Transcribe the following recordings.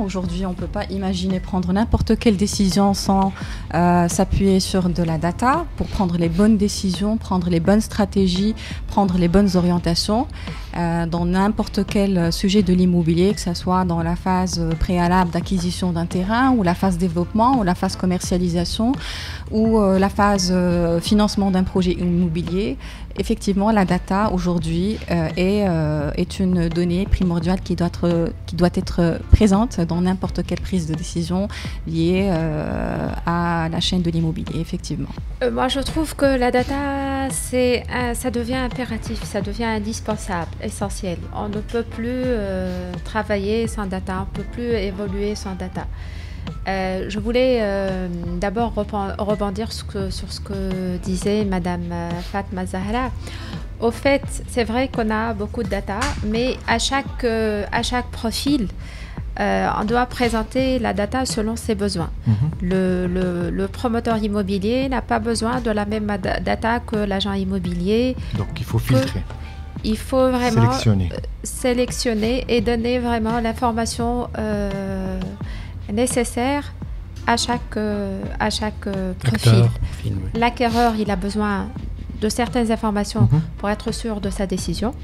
Aujourd'hui, on ne peut pas imaginer prendre n'importe quelle décision sans s'appuyer sur de la data pour prendre les bonnes décisions, prendre les bonnes stratégies, prendre les bonnes orientations dans n'importe quel sujet de l'immobilier, que ce soit dans la phase préalable d'acquisition d'un terrain ou la phase développement ou la phase commercialisation ou la phase financement d'un projet immobilier. Effectivement, la data aujourd'hui est une donnée primordiale qui doit être présente dans n'importe quelle prise de décision liée à la chaîne de l'immobilier, effectivement. Moi, je trouve que la data, ça devient impératif, ça devient indispensable, essentiel. On ne peut plus travailler sans data, on ne peut plus évoluer sans data. Je voulais d'abord rebondir sur ce que disait Madame Fatma Zahra. Au fait, c'est vrai qu'on a beaucoup de data, mais à chaque profil, on doit présenter la data selon ses besoins. Le promoteur immobilier n'a pas besoin de la même data que l'agent immobilier. Donc il faut filtrer. Il faut vraiment sélectionner et donner vraiment l'information nécessaire à chaque profil. L'acquéreur, il a besoin de certaines informations pour être sûr de sa décision.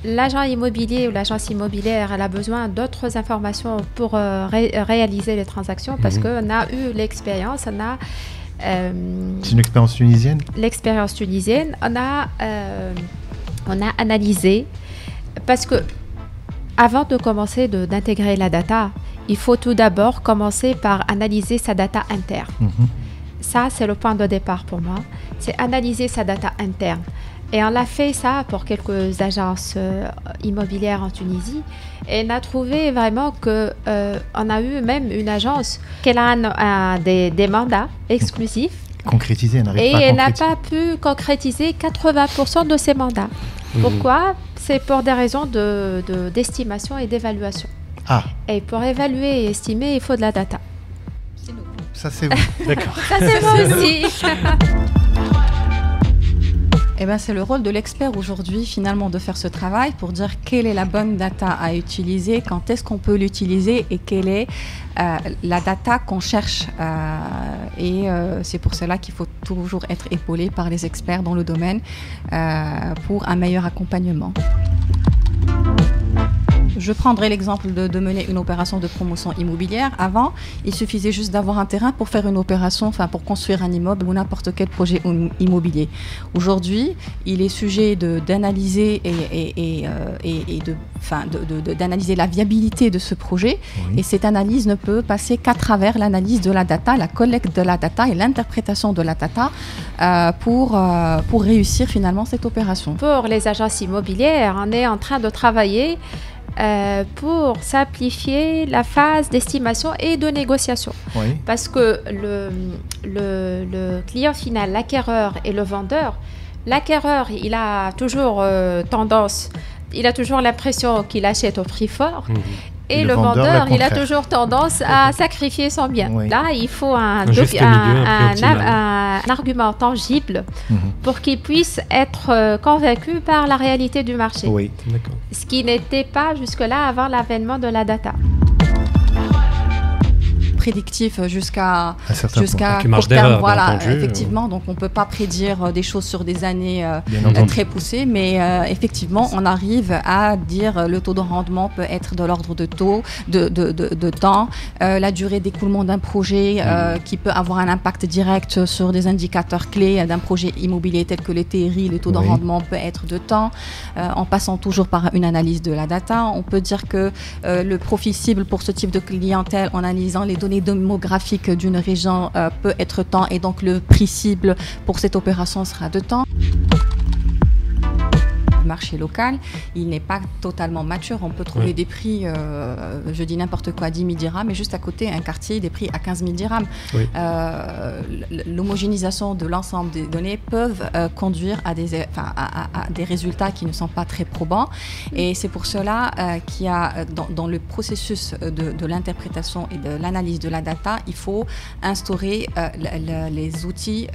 L'agent immobilier ou l'agence immobilière, elle a besoin d'autres informations pour réaliser les transactions parce qu'on a eu l'expérience, c'est une expérience tunisienne? L'expérience tunisienne, on a analysé parce que avant de commencer d'intégrer la data, il faut tout d'abord commencer par analyser sa data interne. Ça, c'est le point de départ pour moi. C'est analyser sa data interne. Et on a fait ça pour quelques agences immobilières en Tunisie. Et on a trouvé vraiment qu'on a eu même une agence qui a des mandats exclusifs. Concrétiser, et elle n'a pas pu concrétiser 80% de ses mandats. Pourquoi? C'est pour des raisons d'estimation et d'évaluation. Et pour évaluer et estimer, il faut de la data. C'est nous. Ça, c'est vous. D'accord. Ça, c'est moi aussi. Eh ben, c'est le rôle de l'expert aujourd'hui, finalement, de faire ce travail pour dire quelle est la bonne data à utiliser, quand est-ce qu'on peut l'utiliser et quelle est la data qu'on cherche. C'est pour cela qu'il faut toujours être épaulé par les experts dans le domaine pour un meilleur accompagnement. Je prendrai l'exemple de mener une opération de promotion immobilière. Avant, il suffisait juste d'avoir un terrain pour faire une opération, pour construire un immeuble ou n'importe quel projet immobilier. Aujourd'hui, il est sujet d'analyser d'analyser la viabilité de ce projet. Et cette analyse ne peut passer qu'à travers l'analyse de la data, la collecte de la data et l'interprétation de la data pour réussir finalement cette opération. Pour les agences immobilières, on est en train de travailler pour simplifier la phase d'estimation et de négociation. Parce que le client final, l'acquéreur et le vendeur, l'acquéreur, il a toujours il a toujours l'impression qu'il achète au prix fort. Et le vendeur, il a toujours tendance à sacrifier son bien. Là, il faut un argument tangible pour qu'il puisse être convaincu par la réalité du marché. Ce qui n'était pas jusque-là avant l'avènement de la data. Prédictif jusqu'à court terme, voilà, effectivement. Donc on peut pas prédire des choses sur des années très poussées, mais effectivement on arrive à dire le taux de rendement peut être de l'ordre de temps, la durée d'écoulement d'un projet qui peut avoir un impact direct sur des indicateurs clés d'un projet immobilier tel que les TRI, le taux de rendement peut être de temps, en passant toujours par une analyse de la data. On peut dire que le profil cible pour ce type de clientèle en analysant les données démographiques d'une région peut être temps et donc le prix cible pour cette opération sera de temps. Marché local, il n'est pas totalement mature. On peut trouver des prix, je dis n'importe quoi, 10 000 dirhams, mais juste à côté, un quartier, des prix à 15 000 dirhams. L'homogénéisation de l'ensemble des données peuvent conduire à des résultats qui ne sont pas très probants. Et c'est pour cela qu'il y a, dans le processus de l'interprétation et de l'analyse de la data, il faut instaurer les outils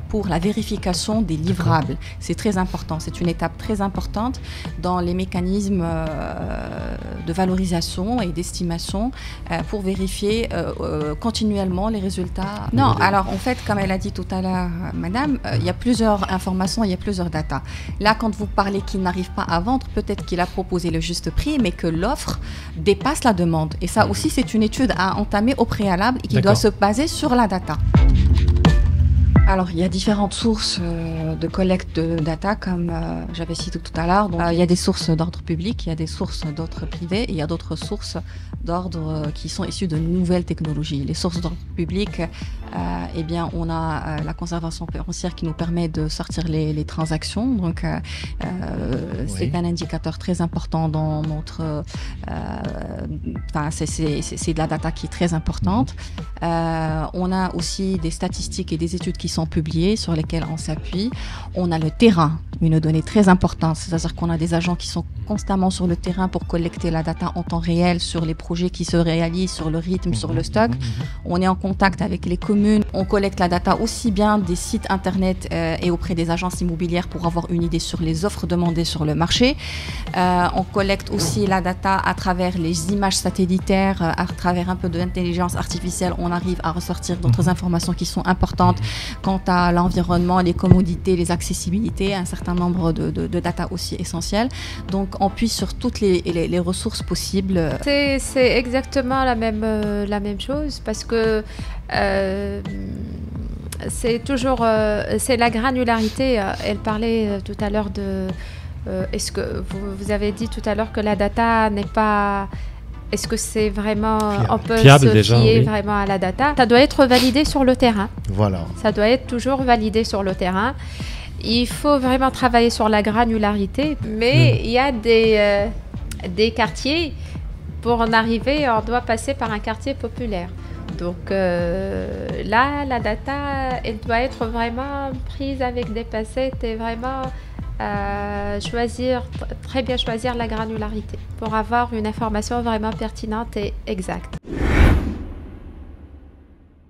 pour la vérification des livrables. C'est très important. C'est une étape très importante dans les mécanismes de valorisation et d'estimation pour vérifier continuellement les résultats. Non, alors en fait, comme elle a dit tout à l'heure, madame, il y a plusieurs informations, il y a plusieurs datas. Là, quand vous parlez qu'il n'arrive pas à vendre, peut-être qu'il a proposé le juste prix, mais que l'offre dépasse la demande. Et ça aussi, c'est une étude à entamer au préalable et qui doit se baser sur la data. Alors, il y a différentes sources de collecte de data, comme j'avais cité tout à l'heure. Il y a des sources d'ordre public, il y a des sources d'ordre privé, et il y a d'autres sources d'ordre qui sont issues de nouvelles technologies. Les sources d'ordre public, eh bien, on a la conservation financière qui nous permet de sortir les transactions. Donc, c'est un indicateur très important dans notre... c'est de la data qui est très importante. On a aussi des statistiques et des études qui sont publiées sur lesquelles on s'appuie. On a le terrain, une donnée très importante, c'est-à-dire qu'on a des agents qui sont constamment sur le terrain pour collecter la data en temps réel sur les projets qui se réalisent, sur le rythme, sur le stock. On est en contact avec les communes, on collecte la data aussi bien des sites internet et auprès des agences immobilières pour avoir une idée sur les offres demandées sur le marché. On collecte aussi la data à travers les images satellitaires, à travers un peu d'intelligence artificielle, on arrive à ressortir d'autres informations qui sont importantes quant à l'environnement, les commodités, les accessibilités, un certain nombre de data aussi essentielles. Donc on puise sur toutes les ressources possibles. C'est exactement la même chose parce que c'est toujours c'est la granularité. Elle parlait tout à l'heure de est-ce que vous avez dit tout à l'heure que la data n'est pas... Est-ce que c'est vraiment... On peut se fier vraiment à la data. Ça doit être validé sur le terrain. Voilà. Ça doit être toujours validé sur le terrain. Il faut vraiment travailler sur la granularité, mais il y a des quartiers, pour en arriver, on doit passer par un quartier populaire. Donc là, la data, elle doit être vraiment prise avec des pincettes et vraiment très bien choisir la granularité pour avoir une information vraiment pertinente et exacte.